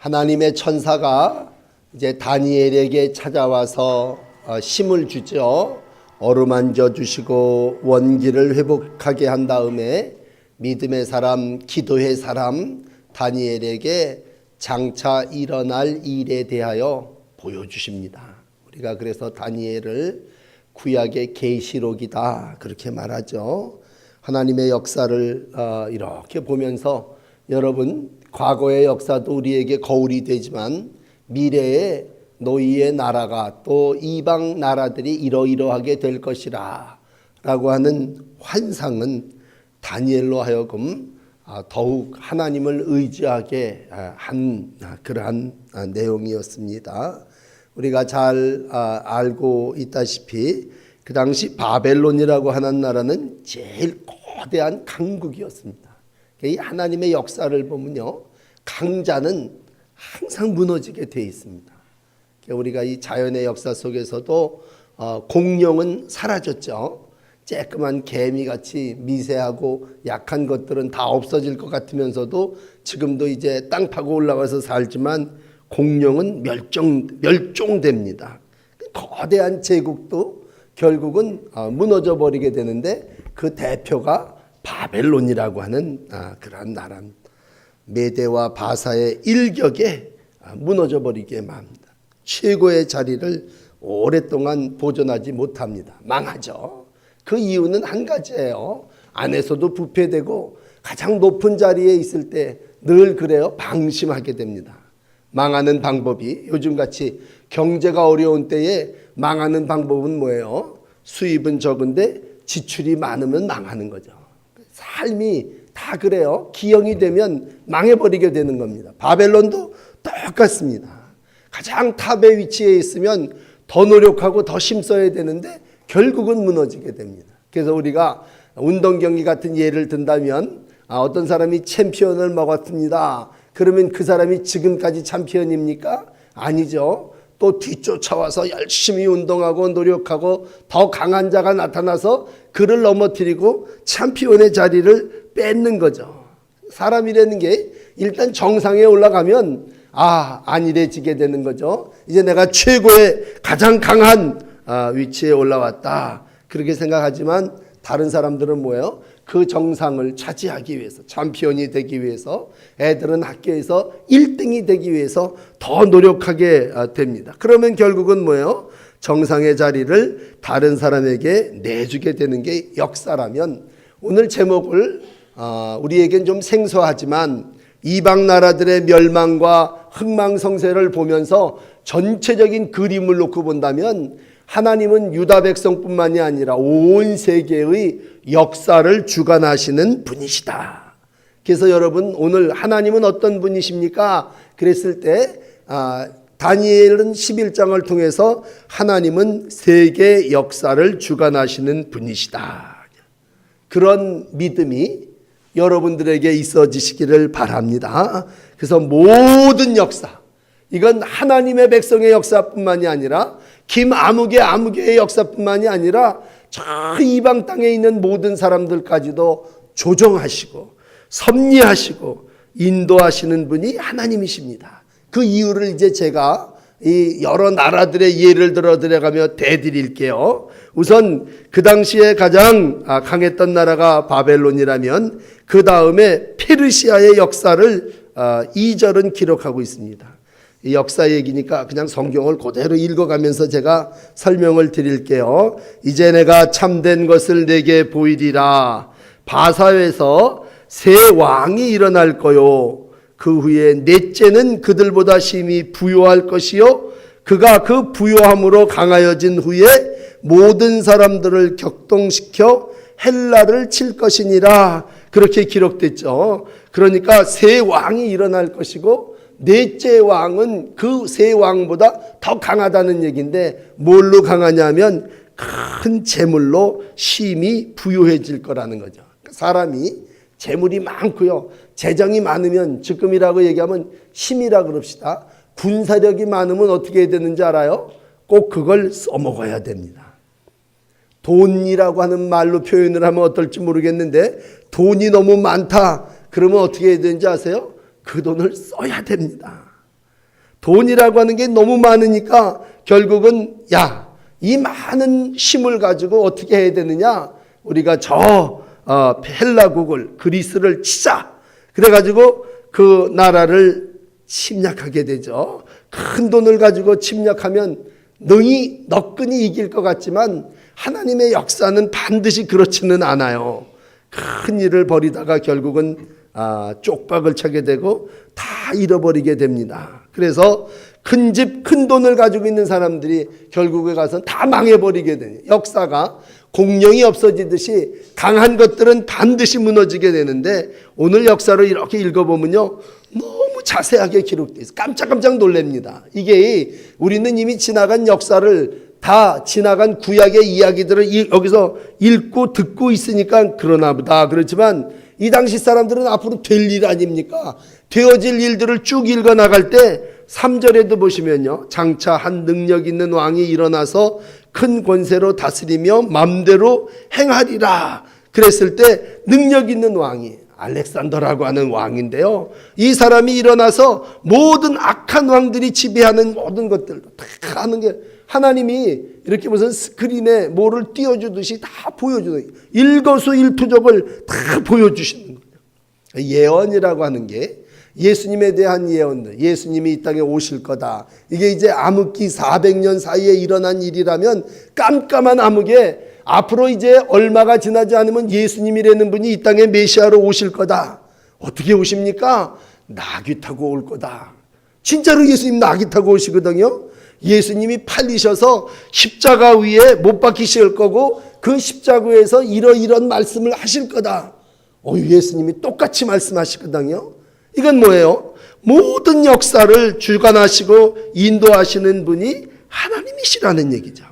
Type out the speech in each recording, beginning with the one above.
하나님의 천사가 이제 다니엘에게 찾아와서 힘을 주죠. 어루만져 주시고 원기를 회복하게 한 다음에 믿음의 사람, 기도의 사람 다니엘에게 장차 일어날 일에 대하여 보여주십니다. 우리가 그래서 다니엘을 구약의 계시록이다 그렇게 말하죠. 하나님의 역사를 이렇게 보면서 여러분, 과거의 역사도 우리에게 거울이 되지만 미래에 너희의 나라가 또 이방 나라들이 이러이러하게 될 것이라 라고 하는 환상은 다니엘로 하여금 더욱 하나님을 의지하게 한 그러한 내용이었습니다. 우리가 잘 알고 있다시피 그 당시 바벨론이라고 하는 나라는 제일 거대한 강국이었습니다. 이 하나님의 역사를 보면요, 강자는 항상 무너지게 되어 있습니다. 우리가 이 자연의 역사 속에서도 공룡은 사라졌죠. 쬐끄만 개미같이 미세하고 약한 것들은 다 없어질 것 같으면서도 지금도 이제 땅 파고 올라가서 살지만 공룡은 멸종됩니다. 거대한 제국도 결국은 무너져 버리게 되는데 그 대표가 바벨론이라고 하는 그러한 나라입니다. 메대와 바사의 일격에 무너져 버리게 합니다. 최고의 자리를 오랫동안 보존하지 못합니다. 망하죠. 그 이유는 한 가지예요. 안에서도 부패되고 가장 높은 자리에 있을 때 늘 그래요. 방심하게 됩니다. 망하는 방법이 요즘같이 경제가 어려운 때에 망하는 방법은 뭐예요? 수입은 적은데 지출이 많으면 망하는 거죠. 삶이 다 그래요. 기형이 되면 망해버리게 되는 겁니다. 바벨론도 똑같습니다. 가장 탑의 위치에 있으면 더 노력하고 더 힘써야 되는데 결국은 무너지게 됩니다. 그래서 우리가 운동 경기 같은 예를 든다면 어떤 사람이 챔피언을 먹었습니다. 그러면 그 사람이 지금까지 챔피언입니까? 아니죠. 또 뒤쫓아와서 열심히 운동하고 노력하고 더 강한 자가 나타나서 그를 넘어뜨리고 챔피언의 자리를 뺏는 거죠. 사람이라는 게 일단 정상에 올라가면 안일해지게 되는 거죠. 이제 내가 최고의 가장 강한 위치에 올라왔다 그렇게 생각하지만 다른 사람들은 뭐예요? 그 정상을 차지하기 위해서, 챔피언이 되기 위해서, 애들은 학교에서 1등이 되기 위해서 더 노력하게 됩니다. 그러면 결국은 뭐예요? 정상의 자리를 다른 사람에게 내주게 되는 게 역사라면, 오늘 제목을 우리에겐 좀 생소하지만 이방 나라들의 멸망과 흥망성쇠를 보면서 전체적인 그림을 놓고 본다면 하나님은 유다 백성뿐만이 아니라 온 세계의 역사를 주관하시는 분이시다. 그래서 여러분, 오늘 하나님은 어떤 분이십니까? 그랬을 때 다니엘은 11장을 통해서 하나님은 세계 역사를 주관하시는 분이시다. 그런 믿음이 여러분들에게 있어지시기를 바랍니다. 그래서 모든 역사, 이건 하나님의 백성의 역사뿐만이 아니라 김아무개의 역사뿐만이 아니라 저 이방 땅에 있는 모든 사람들까지도 조정하시고 섭리하시고 인도하시는 분이 하나님이십니다. 그 이유를 이제 제가 이 여러 나라들의 예를 들어가며 대드릴게요. 우선 그 당시에 가장 강했던 나라가 바벨론이라면 그 다음에 페르시아의 역사를 2절은 기록하고 있습니다. 이 역사 얘기니까 그냥 성경을 그대로 읽어가면서 제가 설명을 드릴게요. 이제 내가 참된 것을 내게 보이리라. 바사에서 새 왕이 일어날 거요. 그 후에 넷째는 그들보다 심히 부요할 것이요. 그가 그 부요함으로 강하여진 후에 모든 사람들을 격동시켜 헬라를 칠 것이니라. 그렇게 기록됐죠. 그러니까 새 왕이 일어날 것이고 넷째 왕은 그 세 왕보다 더 강하다는 얘기인데 뭘로 강하냐면 큰 재물로 심히 부유해질 거라는 거죠. 사람이 재물이 많고요. 재정이 많으면 지금이라고 얘기하면 힘이라 그럽시다. 군사력이 많으면 어떻게 해야 되는지 알아요? 꼭 그걸 써먹어야 됩니다. 돈이라고 하는 말로 표현을 하면 어떨지 모르겠는데 돈이 너무 많다. 그러면 어떻게 해야 되는지 아세요? 그 돈을 써야 됩니다. 돈이라고 하는 게 너무 많으니까 결국은 이 많은 힘을 가지고 어떻게 해야 되느냐, 우리가 저 헬라국을, 그리스를 치자. 그래가지고 그 나라를 침략하게 되죠. 큰 돈을 가지고 침략하면 너끈히 이길 것 같지만 하나님의 역사는 반드시 그렇지는 않아요. 큰 일을 벌이다가 결국은 쪽박을 차게 되고 다 잃어버리게 됩니다. 그래서 큰 집, 큰 돈을 가지고 있는 사람들이 결국에 가서 다 망해버리게 되는, 역사가 공룡이 없어지듯이 강한 것들은 반드시 무너지게 되는데, 오늘 역사를 이렇게 읽어보면요, 너무 자세하게 기록되어 있어요. 깜짝깜짝 놀랍니다. 이게 우리는 이미 지나간 역사를, 다 지나간 구약의 이야기들을 여기서 읽고 듣고 있으니까 그러나 보다. 그렇지만 이 당시 사람들은 앞으로 될 일 아닙니까? 되어질 일들을 쭉 읽어 나갈 때 3절에도 보시면요, 장차 한 능력 있는 왕이 일어나서 큰 권세로 다스리며 맘대로 행하리라. 그랬을 때 능력 있는 왕이 알렉산더라고 하는 왕인데요, 이 사람이 일어나서 모든 악한 왕들이 지배하는 모든 것들도 다 하는 게, 하나님이 이렇게 무슨 스크린에 뭐를 띄워주듯이 다 보여주는, 일거수일투족을 다 보여주시는 거예요. 예언이라고 하는 게 예수님에 대한 예언들, 예수님이 이 땅에 오실 거다, 이게 이제 암흑기 400년 사이에 일어난 일이라면 깜깜한 암흑에 앞으로 이제 얼마가 지나지 않으면 예수님이라는 분이 이 땅에 메시아로 오실 거다. 어떻게 오십니까? 나귀 타고 올 거다. 진짜로 예수님 나귀 타고 오시거든요. 예수님이 팔리셔서 십자가 위에 못 박히실 거고 그 십자가에서 이런 말씀을 하실 거다. 예수님이 똑같이 말씀하시거든요. 이건 뭐예요? 모든 역사를 주관하시고 인도하시는 분이 하나님이시라는 얘기죠.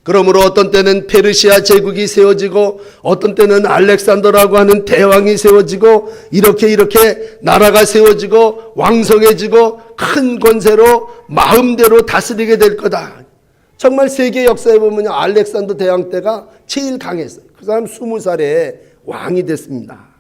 그러므로 어떤 때는 페르시아 제국이 세워지고 어떤 때는 알렉산더라고 하는 대왕이 세워지고 이렇게 나라가 세워지고 왕성해지고 큰 권세로 마음대로 다스리게 될 거다. 정말 세계 역사에 보면 알렉산더 대왕 때가 제일 강했어요. 그 사람 20살에 왕이 됐습니다.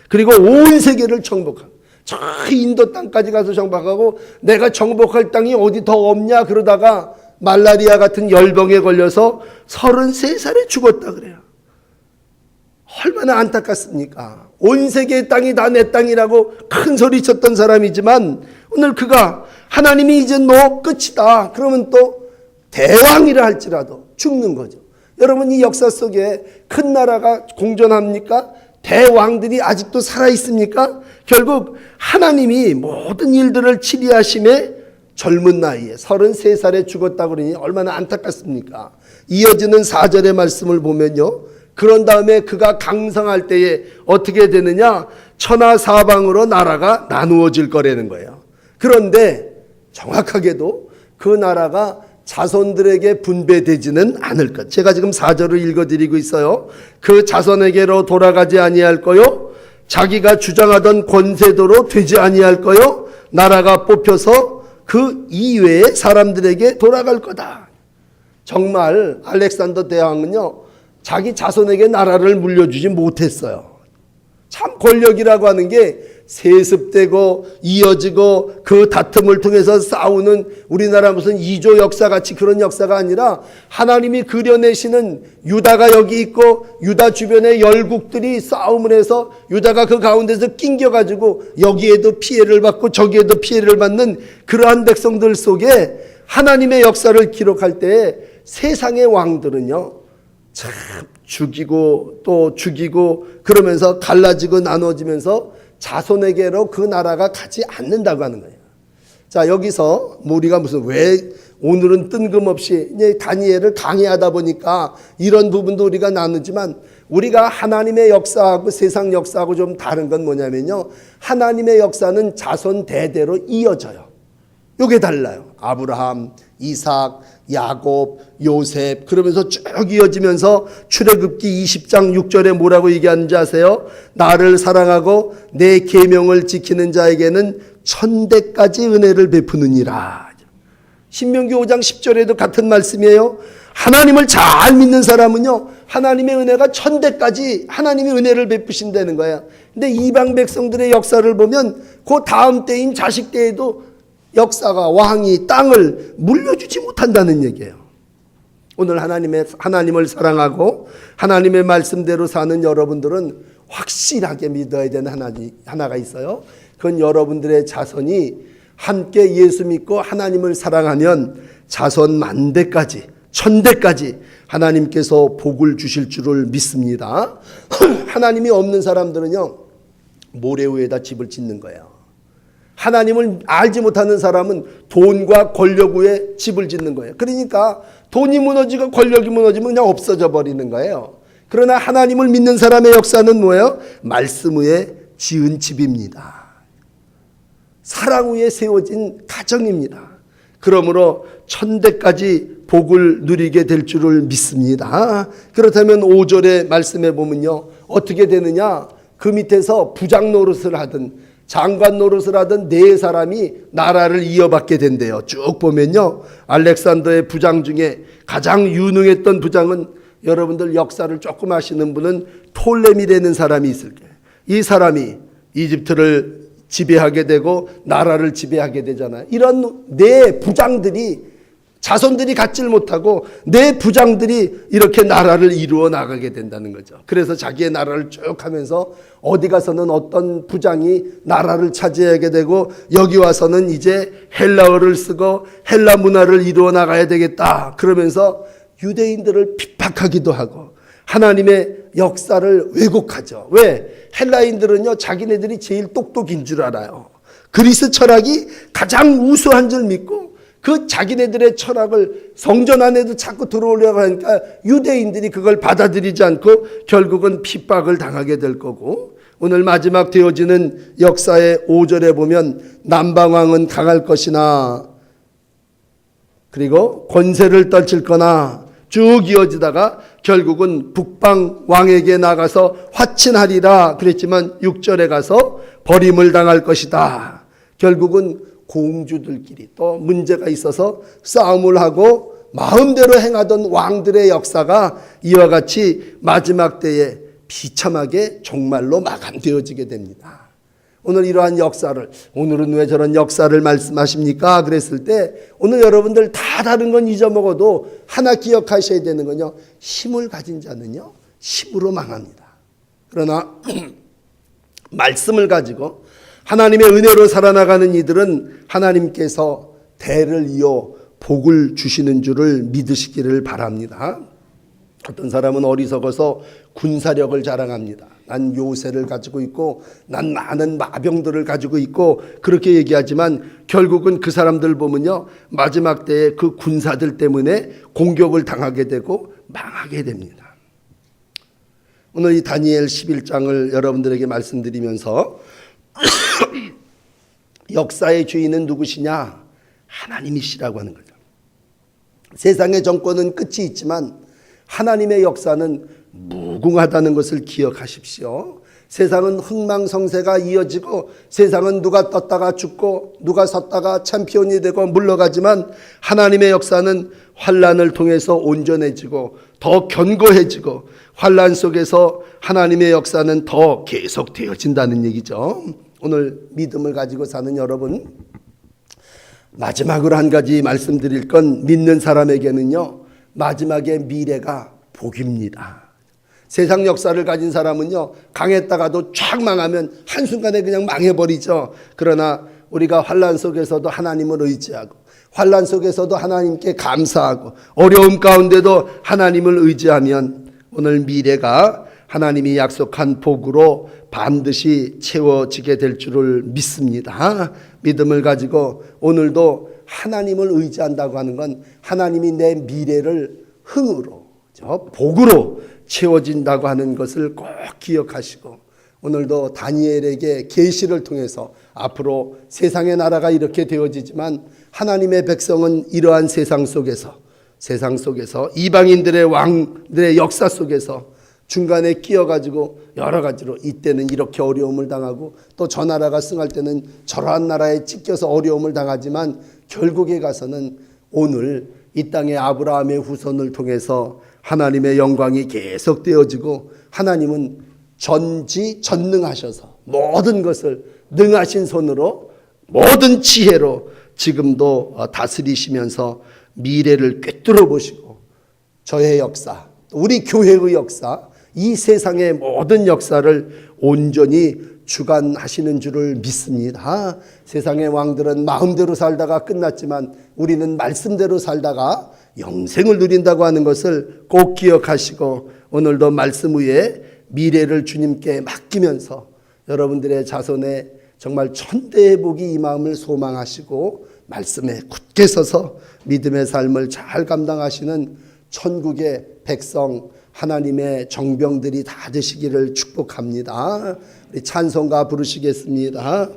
그리고 온 세계를 정복하고 저 인도 땅까지 가서 정복하고, 내가 정복할 땅이 어디 더 없냐 그러다가 말라리아 같은 열병에 걸려서 33살에 죽었다 그래요. 얼마나 안타깝습니까? 온 세계의 땅이 다 내 땅이라고 큰 소리 쳤던 사람이지만 오늘 그가 하나님이 이제 너 끝이다 그러면 또 대왕이라 할지라도 죽는 거죠. 여러분, 이 역사 속에 큰 나라가 공존합니까? 대왕들이 아직도 살아있습니까? 결국 하나님이 모든 일들을 치리하심에 젊은 나이에 33살에 죽었다고 그러니 얼마나 안타깝습니까? 이어지는 4절의 말씀을 보면요, 그런 다음에 그가 강성할 때에 어떻게 되느냐, 천하사방으로 나라가 나누어질 거라는 거예요. 그런데 정확하게도 그 나라가 자손들에게 분배되지는 않을 것. 제가 지금 4절을 읽어드리고 있어요. 그 자손에게로 돌아가지 아니할 거요, 자기가 주장하던 권세도로 되지 아니할 거요, 나라가 뽑혀서 그 이외의 사람들에게 돌아갈 거다. 정말 알렉산더 대왕은요, 자기 자손에게 나라를 물려주지 못했어요. 참 권력이라고 하는 게 세습되고 이어지고 그 다툼을 통해서 싸우는, 우리나라 무슨 이조 역사같이 그런 역사가 아니라 하나님이 그려내시는, 유다가 여기 있고 유다 주변의 열국들이 싸움을 해서 유다가 그 가운데서 낑겨가지고 여기에도 피해를 받고 저기에도 피해를 받는 그러한 백성들 속에 하나님의 역사를 기록할 때 세상의 왕들은요, 참 죽이고 또 죽이고 그러면서 갈라지고 나눠지면서 자손에게로 그 나라가 가지 않는다고 하는 거예요. 자, 여기서 우리가 왜 오늘은 뜬금없이 이제 다니엘을 강의하다 보니까 이런 부분도 우리가 나누지만, 우리가 하나님의 역사하고 세상 역사하고 좀 다른 건 뭐냐면요, 하나님의 역사는 자손 대대로 이어져요. 이게 달라요. 아브라함, 이삭, 야곱, 요셉, 그러면서 쭉 이어지면서 출애굽기 20장 6절에 뭐라고 얘기하는지 아세요? 나를 사랑하고 내 계명을 지키는 자에게는 1000대까지 은혜를 베푸느니라. 신명기 5장 10절에도 같은 말씀이에요. 하나님을 잘 믿는 사람은요, 하나님의 은혜가 1000대까지 하나님이 은혜를 베푸신다는 거예요. 근데 이방 백성들의 역사를 보면 그 다음 때인 자식 때에도 역사가 왕이 땅을 물려주지 못한다는 얘기예요. 오늘 하나님을 사랑하고 하나님의 말씀대로 사는 여러분들은 확실하게 믿어야 되는 하나가 있어요. 그건 여러분들의 자손이 함께 예수 믿고 하나님을 사랑하면 자손 만대까지, 천대까지 하나님께서 복을 주실 줄을 믿습니다. 하나님이 없는 사람들은요, 모래 위에다 집을 짓는 거예요. 하나님을 알지 못하는 사람은 돈과 권력 위에 집을 짓는 거예요. 그러니까 돈이 무너지고 권력이 무너지면 그냥 없어져 버리는 거예요. 그러나 하나님을 믿는 사람의 역사는 뭐예요? 말씀 위에 지은 집입니다. 사랑 위에 세워진 가정입니다. 그러므로 천대까지 복을 누리게 될 줄을 믿습니다. 그렇다면 5절의 말씀에 보면요, 어떻게 되느냐? 그 밑에서 부장 노릇을 하든 장관 노릇을 하던 네 사람이 나라를 이어받게 된대요. 쭉 보면요, 알렉산더의 부장 중에 가장 유능했던 부장은, 여러분들 역사를 조금 아시는 분은 톨레미라는 사람이 있을 거예요. 이 사람이 이집트를 지배하게 되고 나라를 지배하게 되잖아요. 이런 네 부장들이, 자손들이 갖질 못하고 네 부장들이 이렇게 나라를 이루어 나가게 된다는 거죠. 그래서 자기의 나라를 쭉 하면서 어디 가서는 어떤 부장이 나라를 차지하게 되고, 여기 와서는 이제 헬라어를 쓰고 헬라 문화를 이루어 나가야 되겠다 그러면서 유대인들을 핍박하기도 하고 하나님의 역사를 왜곡하죠. 왜? 헬라인들은요, 자기네들이 제일 똑똑인 줄 알아요. 그리스 철학이 가장 우수한 줄 믿고 그 자기네들의 철학을 성전 안에도 자꾸 들어오려고 하니까 유대인들이 그걸 받아들이지 않고 결국은 핍박을 당하게 될 거고, 오늘 마지막 되어지는 역사의 5절에 보면 남방왕은 강할 것이나, 그리고 권세를 떨칠 거나, 쭉 이어지다가 결국은 북방 왕에게 나가서 화친하리라 그랬지만 6절에 가서 버림을 당할 것이다. 결국은 공주들끼리 또 문제가 있어서 싸움을 하고 마음대로 행하던 왕들의 역사가 이와 같이 마지막 때에 비참하게 종말로 마감되어지게 됩니다. 오늘 이러한 역사를, 오늘은 왜 저런 역사를 말씀하십니까? 그랬을 때 오늘 여러분들 다 다른 건 잊어먹어도 하나 기억하셔야 되는 건요, 힘을 가진 자는요 힘으로 망합니다. 그러나 말씀을 가지고 하나님의 은혜로 살아나가는 이들은 하나님께서 대를 이어 복을 주시는 줄을 믿으시기를 바랍니다. 어떤 사람은 어리석어서 군사력을 자랑합니다. 난 요새를 가지고 있고 난 많은 마병들을 가지고 있고 그렇게 얘기하지만 결국은 그 사람들 보면요, 마지막 때에 그 군사들 때문에 공격을 당하게 되고 망하게 됩니다. 오늘 이 다니엘 11장을 여러분들에게 말씀드리면서 역사의 주인은 누구시냐? 하나님이시라고 하는 거죠. 세상의 정권은 끝이 있지만 하나님의 역사는 무궁하다는 것을 기억하십시오. 세상은 흥망성쇠가 이어지고 세상은 누가 떴다가 죽고 누가 섰다가 챔피언이 되고 물러가지만 하나님의 역사는 환난을 통해서 온전해지고 더 견고해지고 환난 속에서 하나님의 역사는 더 계속되어진다는 얘기죠. 오늘 믿음을 가지고 사는 여러분, 마지막으로 한 가지 말씀드릴 건, 믿는 사람에게는요 마지막의 미래가 복입니다. 세상 역사를 가진 사람은요 강했다가도 쫙 망하면 한순간에 그냥 망해버리죠. 그러나 우리가 환난 속에서도 하나님을 의지하고 환난 속에서도 하나님께 감사하고 어려움 가운데도 하나님을 의지하면 오늘 미래가 하나님이 약속한 복으로 반드시 채워지게 될 줄을 믿습니다. 믿음을 가지고 오늘도 하나님을 의지한다고 하는 건 하나님이 내 미래를 흥으로, 복으로 채워진다고 하는 것을 꼭 기억하시고, 오늘도 다니엘에게 계시를 통해서 앞으로 세상의 나라가 이렇게 되어지지만 하나님의 백성은 이러한 세상 속에서 이방인들의 왕들의 역사 속에서 중간에 끼어가지고 여러 가지로 이때는 이렇게 어려움을 당하고 또 저 나라가 승할 때는 저러한 나라에 찢겨서 어려움을 당하지만 결국에 가서는 오늘 이 땅의 아브라함의 후손을 통해서 하나님의 영광이 계속되어지고, 하나님은 전지전능하셔서 모든 것을 능하신 손으로 모든 지혜로 지금도 다스리시면서 미래를 꿰뚫어 보시고 저의 역사, 우리 교회의 역사, 이 세상의 모든 역사를 온전히 주관하시는 줄을 믿습니다. 세상의 왕들은 마음대로 살다가 끝났지만 우리는 말씀대로 살다가 영생을 누린다고 하는 것을 꼭 기억하시고 오늘도 말씀 위에 미래를 주님께 맡기면서 여러분들의 자손에 정말 천대의 복이 이 마음을 소망하시고 말씀에 굳게 서서 믿음의 삶을 잘 감당하시는 천국의 백성 하나님의 정병들이 다 되시기를 축복합니다. 우리 찬송가 부르시겠습니다.